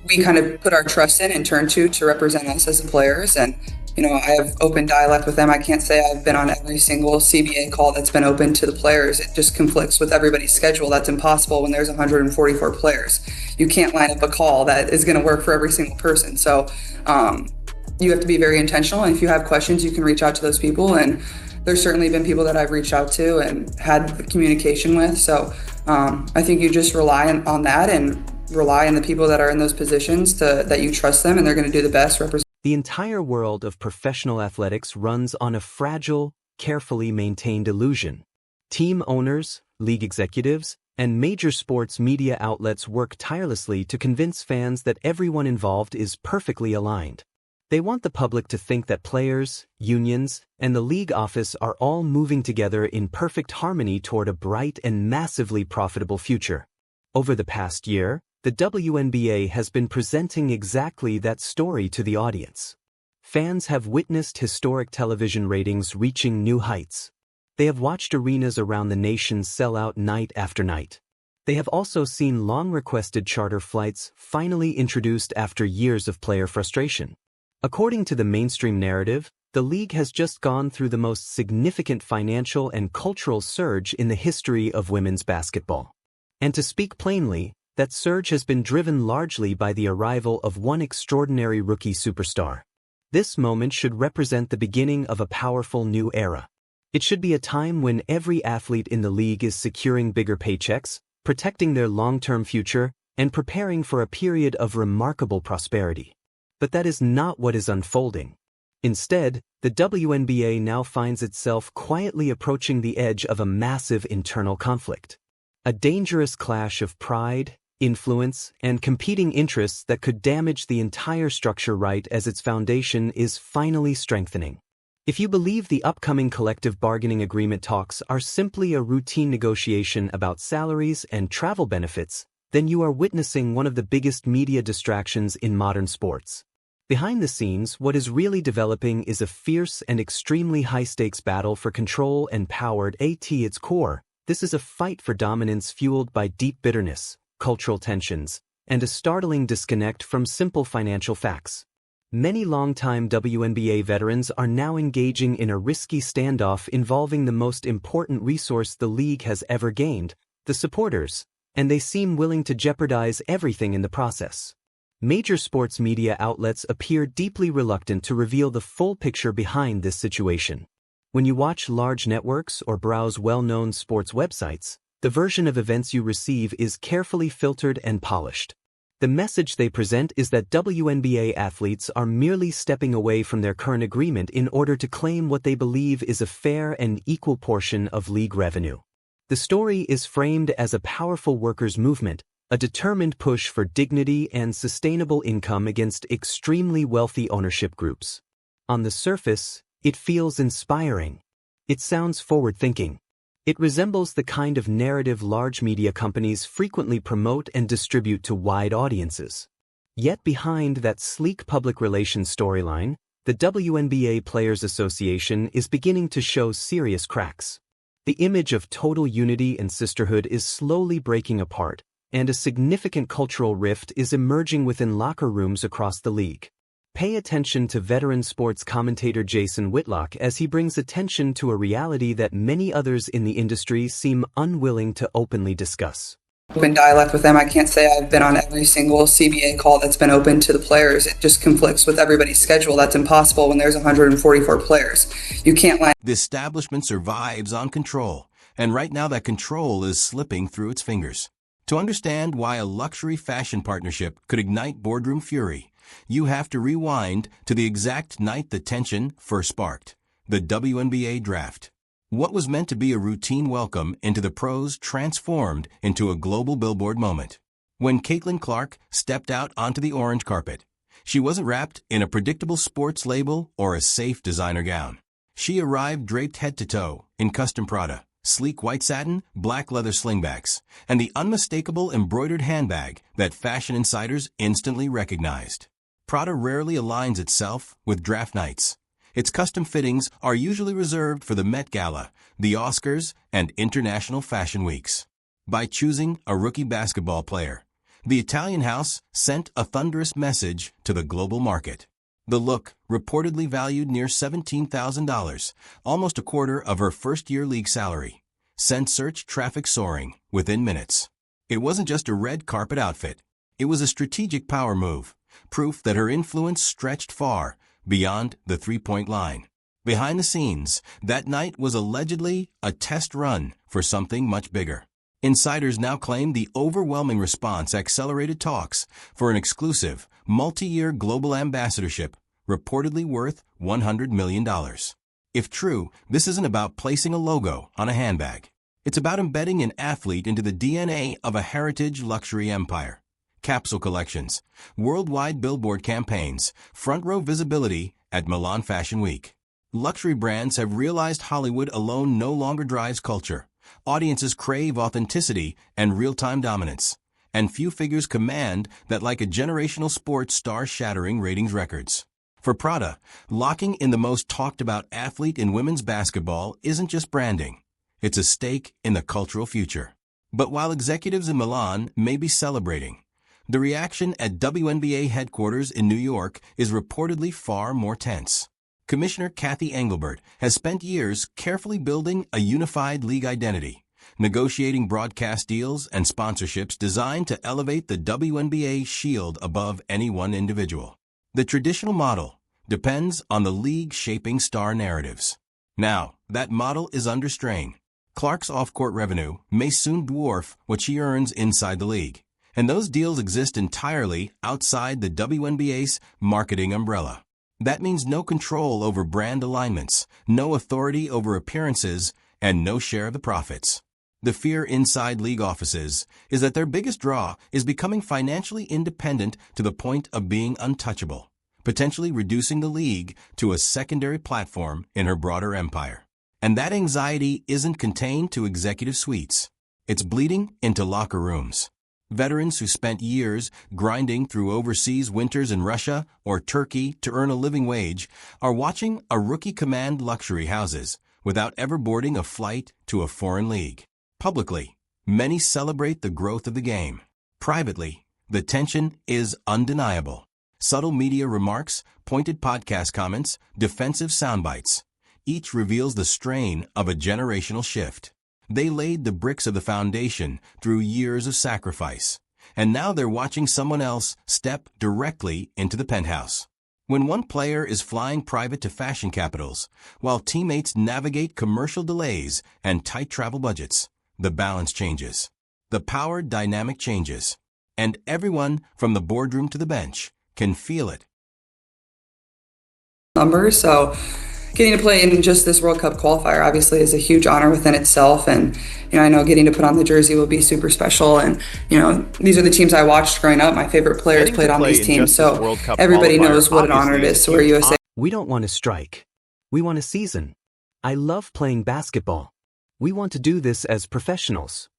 we kind of put our trust in and turn to represent us as the players. And, I have open dialect with them. I can't say I've been on every single CBA call that's been open to the players. It just conflicts with everybody's schedule. That's impossible when there's 144 players. You can't line up a call that is going to work for every single person. So you have to be very intentional. And if you have questions, you can reach out to those people. And there's certainly been people that I've reached out to and had the communication with. So I think you just rely on that and rely on the people that are in those positions that you trust them and they're going to do the best represent. The entire world of professional athletics runs on a fragile, carefully maintained illusion. Team owners, league executives, and major sports media outlets work tirelessly to convince fans that everyone involved is perfectly aligned. They want the public to think that players, unions, and the league office are all moving together in perfect harmony toward a bright and massively profitable future. Over the past year, the WNBA has been presenting exactly that story to the audience. Fans have witnessed historic television ratings reaching new heights. They have watched arenas around the nation sell out night after night. They have also seen long-requested charter flights finally introduced after years of player frustration. According to the mainstream narrative, the league has just gone through the most significant financial and cultural surge in the history of women's basketball. And to speak plainly, that surge has been driven largely by the arrival of one extraordinary rookie superstar. This moment should represent the beginning of a powerful new era. It should be a time when every athlete in the league is securing bigger paychecks, protecting their long-term future, and preparing for a period of remarkable prosperity. But that is not what is unfolding. Instead, the WNBA now finds itself quietly approaching the edge of a massive internal conflict. A dangerous clash of pride, influence, and competing interests that could damage the entire structure right as its foundation is finally strengthening. If you believe the upcoming collective bargaining agreement talks are simply a routine negotiation about salaries and travel benefits, then you are witnessing one of the biggest media distractions in modern sports. Behind the scenes, what is really developing is a fierce and extremely high-stakes battle for control and power. At its core, this is a fight for dominance fueled by deep bitterness, cultural tensions, and a startling disconnect from simple financial facts. Many longtime WNBA veterans are now engaging in a risky standoff involving the most important resource the league has ever gained, the supporters, and they seem willing to jeopardize everything in the process. Major sports media outlets appear deeply reluctant to reveal the full picture behind this situation. When you watch large networks or browse well-known sports websites, the version of events you receive is carefully filtered and polished. The message they present is that WNBA athletes are merely stepping away from their current agreement in order to claim what they believe is a fair and equal portion of league revenue. The story is framed as a powerful workers' movement, a determined push for dignity and sustainable income against extremely wealthy ownership groups. On the surface, it feels inspiring. It sounds forward-thinking. It resembles the kind of narrative large media companies frequently promote and distribute to wide audiences. Yet behind that sleek public relations storyline, the WNBA Players Association is beginning to show serious cracks. The image of total unity and sisterhood is slowly breaking apart, and a significant cultural rift is emerging within locker rooms across the league. Pay attention to veteran sports commentator Jason Whitlock as he brings attention to a reality that many others in the industry seem unwilling to openly discuss. Open dialect with them. I can't say I've been on every single CBA call that's been open to the players. It just conflicts with everybody's schedule. That's impossible when there's 144 players. You can't line. The establishment survives on control, and right now that control is slipping through its fingers. To understand why a luxury fashion partnership could ignite boardroom fury, you have to rewind to the exact night the tension first sparked, the WNBA draft. What was meant to be a routine welcome into the pros transformed into a global billboard moment. When Caitlin Clark stepped out onto the orange carpet, she wasn't wrapped in a predictable sports label or a safe designer gown. She arrived draped head to toe in custom Prada, sleek white satin, black leather slingbacks, and the unmistakable embroidered handbag that fashion insiders instantly recognized. Prada rarely aligns itself with draft nights. Its custom fittings are usually reserved for the Met Gala, the Oscars, and international fashion weeks. By choosing a rookie basketball player, The Italian house sent a thunderous message to the global market. The look, reportedly valued near $17,000, almost a quarter of her first-year league salary, sent search traffic soaring within minutes. It wasn't just a red carpet outfit. It was a strategic power move, proof that her influence stretched far beyond the three-point line. Behind the scenes, that night was allegedly a test run for something much bigger. Insiders now claim the overwhelming response accelerated talks for an exclusive, multi-year global ambassadorship, reportedly worth $100 million. If true, this isn't about placing a logo on a handbag. It's about embedding an athlete into the DNA of a heritage luxury empire. Capsule collections, worldwide billboard campaigns, front-row visibility at Milan Fashion Week. Luxury brands have realized Hollywood alone no longer drives culture. Audiences crave authenticity and real-time dominance, and few figures command that like a generational sports star shattering ratings records. For Prada, locking in the most talked-about athlete in women's basketball isn't just branding. It's a stake in the cultural future. But while executives in Milan may be celebrating, the reaction at WNBA headquarters in New York is reportedly far more tense. Commissioner Cathy Engelbert has spent years carefully building a unified league identity, negotiating broadcast deals and sponsorships designed to elevate the WNBA shield above any one individual. The traditional model depends on the league shaping star narratives. Now, that model is under strain. Clark's off-court revenue may soon dwarf what she earns inside the league, and those deals exist entirely outside the WNBA's marketing umbrella. That means no control over brand alignments, no authority over appearances, and no share of the profits. The fear inside league offices is that their biggest draw is becoming financially independent to the point of being untouchable, potentially reducing the league to a secondary platform in her broader empire. And that anxiety isn't contained to executive suites. It's bleeding into locker rooms. Veterans who spent years grinding through overseas winters in Russia or Turkey to earn a living wage are watching a rookie command luxury houses without ever boarding a flight to a foreign league. Publicly, many celebrate the growth of the game. Privately, the tension is undeniable. Subtle media remarks, pointed podcast comments, defensive soundbites. Each reveals the strain of a generational shift. They laid the bricks of the foundation through years of sacrifice, and now they're watching someone else step directly into the penthouse. When one player is flying private to fashion capitals, while teammates navigate commercial delays and tight travel budgets, the balance changes. The power dynamic changes, and everyone from the boardroom to the bench can feel it. Numbers, so getting to play in just this World Cup qualifier obviously is a huge honor within itself, and I know getting to put on the jersey will be super special. And these are the teams I watched growing up. My favorite players played on these teams, so everybody knows what an honor it is to wear USA. We don't want to strike. We want a season. I love playing basketball. We want to do this as professionals.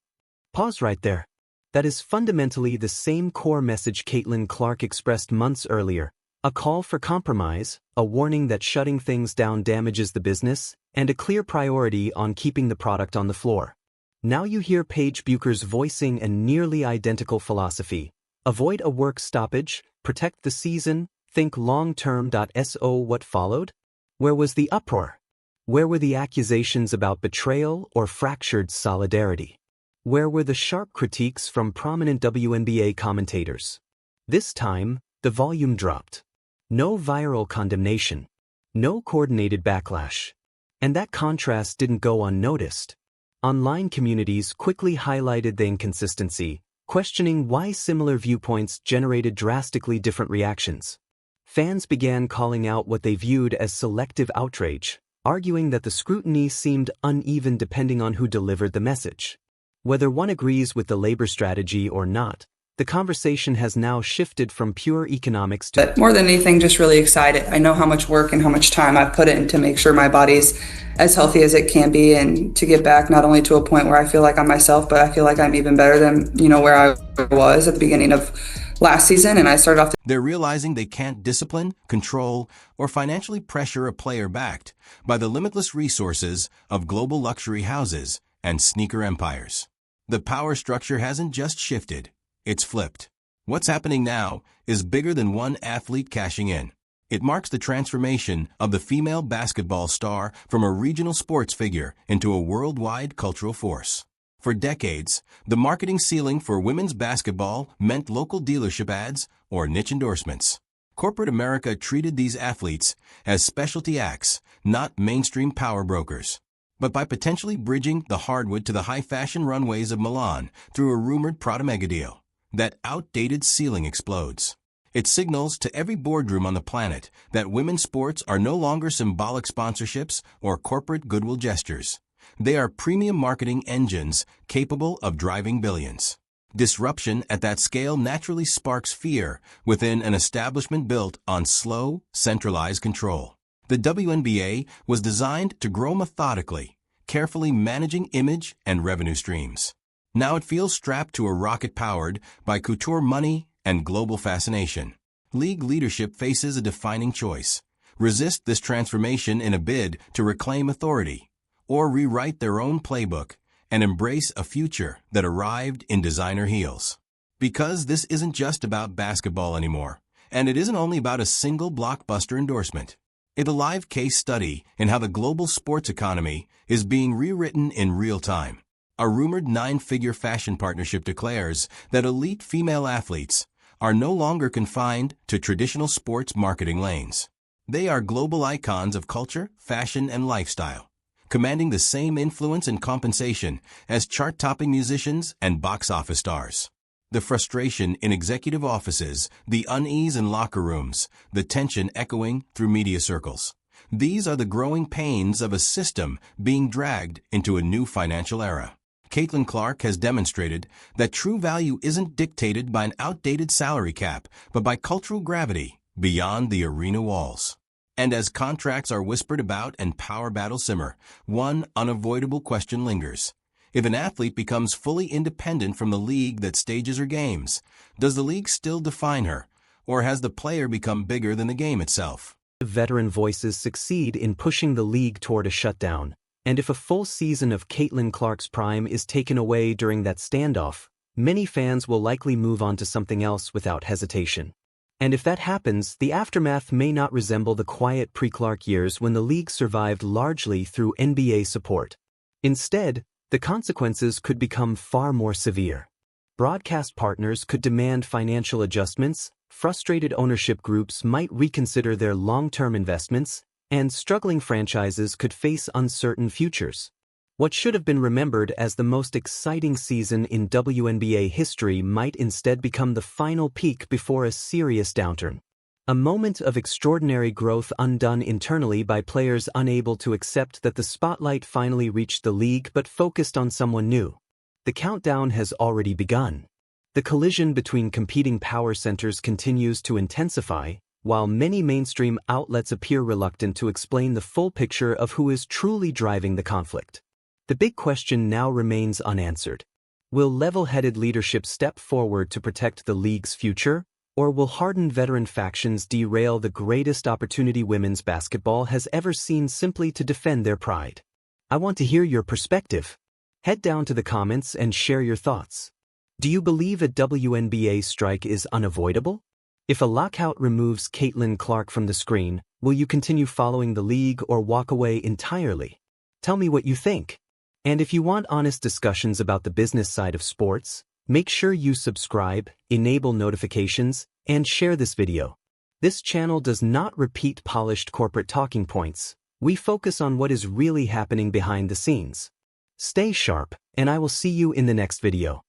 Pause right there. That is fundamentally the same core message Caitlin Clark expressed months earlier. A call for compromise, a warning that shutting things down damages the business, and a clear priority on keeping the product on the floor. Now you hear Paige Bucher's voicing a nearly identical philosophy. Avoid a work stoppage, protect the season, think long-term. So what followed? Where was the uproar? Where were the accusations about betrayal or fractured solidarity? Where were the sharp critiques from prominent WNBA commentators? This time, the volume dropped. No viral condemnation. No coordinated backlash. And that contrast didn't go unnoticed. Online communities quickly highlighted the inconsistency, questioning why similar viewpoints generated drastically different reactions. Fans began calling out what they viewed as selective outrage, arguing that the scrutiny seemed uneven depending on who delivered the message. Whether one agrees with the labor strategy or not, the conversation has now shifted from pure economics to... But more than anything, just really excited. I know how much work and how much time I've put in to make sure my body's as healthy as it can be, and to get back not only to a point where I feel like I'm myself, but I feel like I'm even better than, where I was at the beginning of last season. And I started off... They're realizing they can't discipline, control, or financially pressure a player backed by the limitless resources of global luxury houses and sneaker empires. The power structure hasn't just shifted. It's flipped. What's happening now is bigger than one athlete cashing in. It marks the transformation of the female basketball star from a regional sports figure into a worldwide cultural force. For decades, the marketing ceiling for women's basketball meant local dealership ads or niche endorsements. Corporate America treated these athletes as specialty acts, not mainstream power brokers. But by potentially bridging the hardwood to the high-fashion runways of Milan through a rumored Prada mega deal, that outdated ceiling explodes. It signals to every boardroom on the planet that women's sports are no longer symbolic sponsorships or corporate goodwill gestures. They are premium marketing engines capable of driving billions. Disruption at that scale naturally sparks fear within an establishment built on slow, centralized control. The WNBA was designed to grow methodically, carefully managing image and revenue streams. Now it feels strapped to a rocket powered by couture money and global fascination. League leadership faces a defining choice: resist this transformation in a bid to reclaim authority, or rewrite their own playbook and embrace a future that arrived in designer heels. Because this isn't just about basketball anymore, and it isn't only about a single blockbuster endorsement. It's a live case study in how the global sports economy is being rewritten in real time. A rumored 9-figure fashion partnership declares that elite female athletes are no longer confined to traditional sports marketing lanes. They are global icons of culture, fashion, and lifestyle, commanding the same influence and compensation as chart-topping musicians and box office stars. The frustration in executive offices, the unease in locker rooms, the tension echoing through media circles. These are the growing pains of a system being dragged into a new financial era. Caitlin Clark has demonstrated that true value isn't dictated by an outdated salary cap, but by cultural gravity beyond the arena walls. And as contracts are whispered about and power battles simmer, one unavoidable question lingers. If an athlete becomes fully independent from the league that stages her games, does the league still define her, or has the player become bigger than the game itself? Veteran voices succeed in pushing the league toward a shutdown. And if a full season of Caitlin Clark's prime is taken away during that standoff, many fans will likely move on to something else without hesitation. And if that happens, the aftermath may not resemble the quiet pre-Clark years when the league survived largely through NBA support. Instead, the consequences could become far more severe. Broadcast partners could demand financial adjustments, frustrated ownership groups might reconsider their long-term investments, and struggling franchises could face uncertain futures. What should have been remembered as the most exciting season in WNBA history might instead become the final peak before a serious downturn. A moment of extraordinary growth undone internally by players unable to accept that the spotlight finally reached the league but focused on someone new. The countdown has already begun. The collision between competing power centers continues to intensify, while many mainstream outlets appear reluctant to explain the full picture of who is truly driving the conflict. The big question now remains unanswered. Will level-headed leadership step forward to protect the league's future, or will hardened veteran factions derail the greatest opportunity women's basketball has ever seen simply to defend their pride? I want to hear your perspective. Head down to the comments and share your thoughts. Do you believe a WNBA strike is unavoidable? If a lockout removes Caitlin Clark from the screen, will you continue following the league or walk away entirely? Tell me what you think. And if you want honest discussions about the business side of sports, make sure you subscribe, enable notifications, and share this video. This channel does not repeat polished corporate talking points. We focus on what is really happening behind the scenes. Stay sharp, and I will see you in the next video.